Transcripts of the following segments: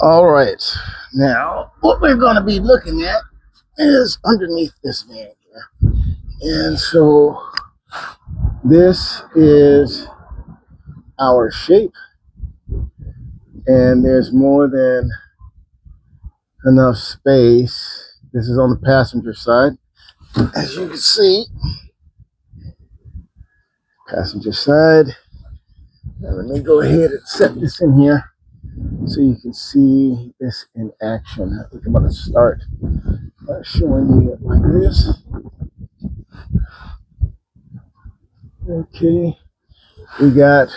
All right, now what we're going to be looking at is underneath this van here. And so this is our shape, and there's more than enough space. This is on the passenger side. As you can see, passenger side. Now let me go ahead and set this in here so you can see this in action. I think I'm going to start by showing you it like this. Okay, we got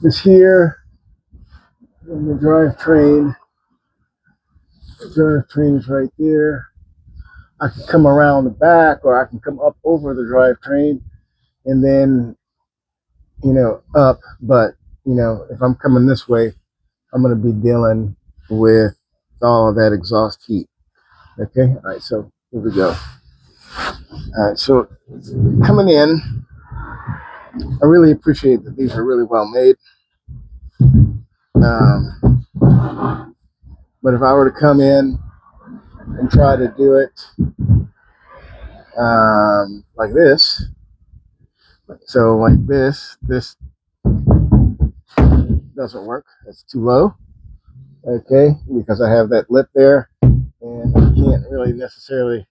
this here, and the drivetrain. The drivetrain is right there. I can come around the back, or I can come up over the drivetrain and then, up. But, if I'm coming this way, I'm going to be dealing with all of that exhaust heat. Okay. All right. So here we go. All right. So coming in, I really appreciate that these are really well made. But if I were to come in and try to do it like this, so like this doesn't work. It's too low. Okay, because I have that lip there, and I can't really necessarily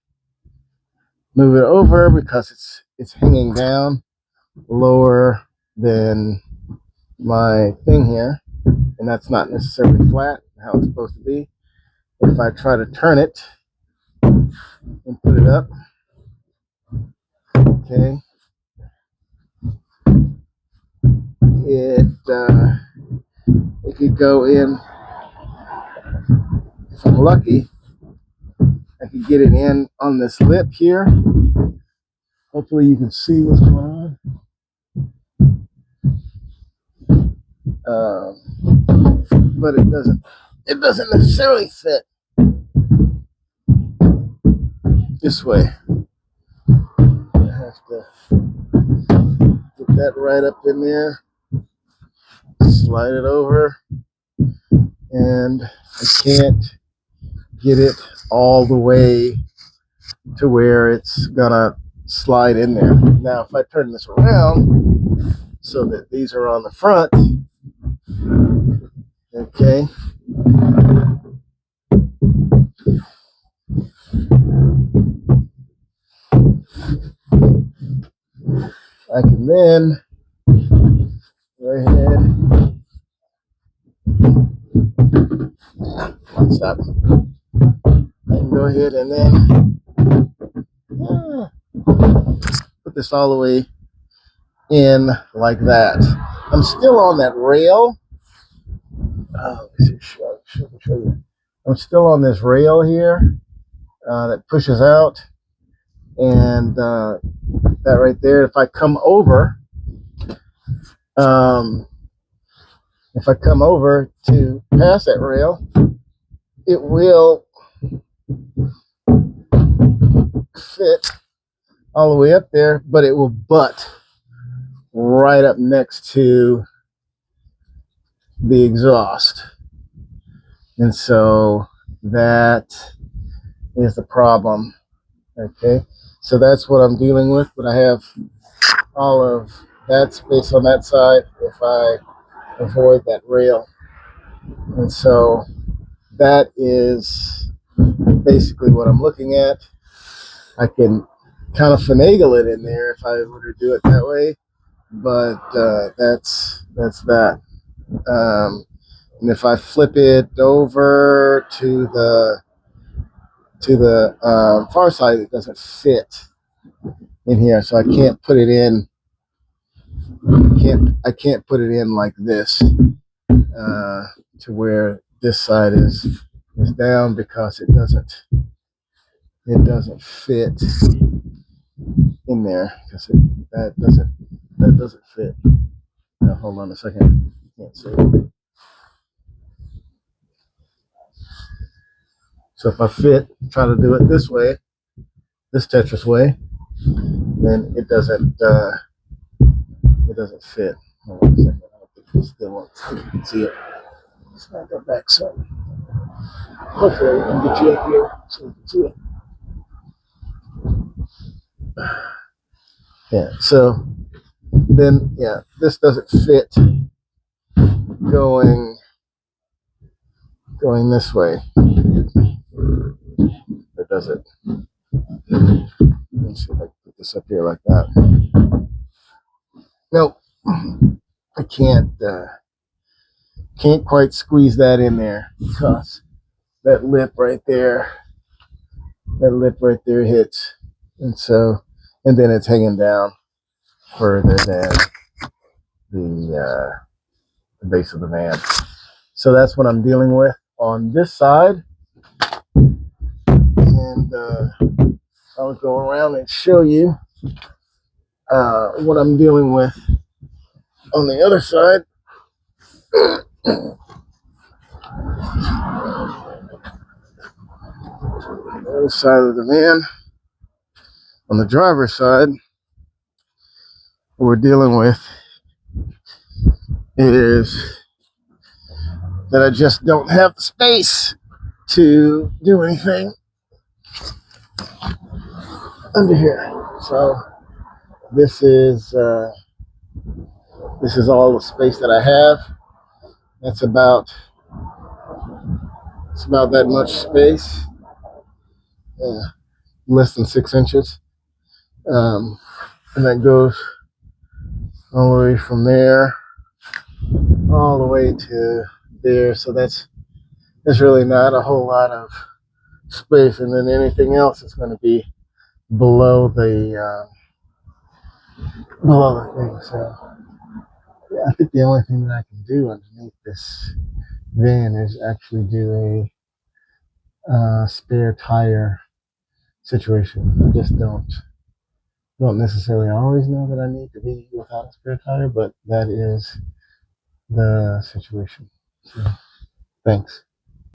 move it over because it's hanging down lower than my thing here, and that's not necessarily flat how it's supposed to be. If I try to turn it and put it up, okay, it could go in. If I'm lucky, I could get it in on this lip here. Hopefully you can see what's going on. But it doesn't necessarily fit this way. I have to get that right up in there, slide it over, and I can't get it all the way to where it's gonna slide in there. Now if I turn this around so that these are on the front, okay, I can then go ahead. Stop. I can go ahead and then put this all the way in like that. I'm still on that rail. Show you. I'm still on this rail here that pushes out, and that right there. If I come over, to pass that rail, it will fit all the way up there, but it will butt right up next to the exhaust. And so that is the problem. Okay, so that's what I'm dealing with, but I have all of that space on that side if I avoid that rail. And so that is basically what I'm looking at. I can kind of finagle it in there if I were to do it that way, but that's that. And if I flip it over to the far side, it doesn't fit in here, so I can't put it in. I can't put it in like this to where this side is down, because it doesn't fit in there, because that doesn't fit. Now, hold on a second. Can't see. So if I try to do it this way, this Tetris way, then it doesn't fit. Hold on a second. I don't think you still won't see it. Slide that back some. Hopefully I can get you up here so you can see it. Yeah, so then, yeah, this doesn't fit going this way. Or does it? Let's see if I can put this up here like that. Nope. I can't quite squeeze that in there because that lip right there hits. And so, and then it's hanging down further than the base of the van. So that's what I'm dealing with on this side. And I'll go around and show you what I'm dealing with on the other side. The other side of the van, on the driver's side, what we're dealing with is that I just don't have the space to do anything under here. So this is all the space that I have. It's about that much space, less than 6 inches, and that goes all the way from there all the way to there. So there's really not a whole lot of space, and then anything else is going to be below the thing. So yeah, I think the only thing that I can do underneath this van is actually do a spare tire situation. I just don't necessarily always know that I need to be without a spare tire, but that is the situation. So, thanks.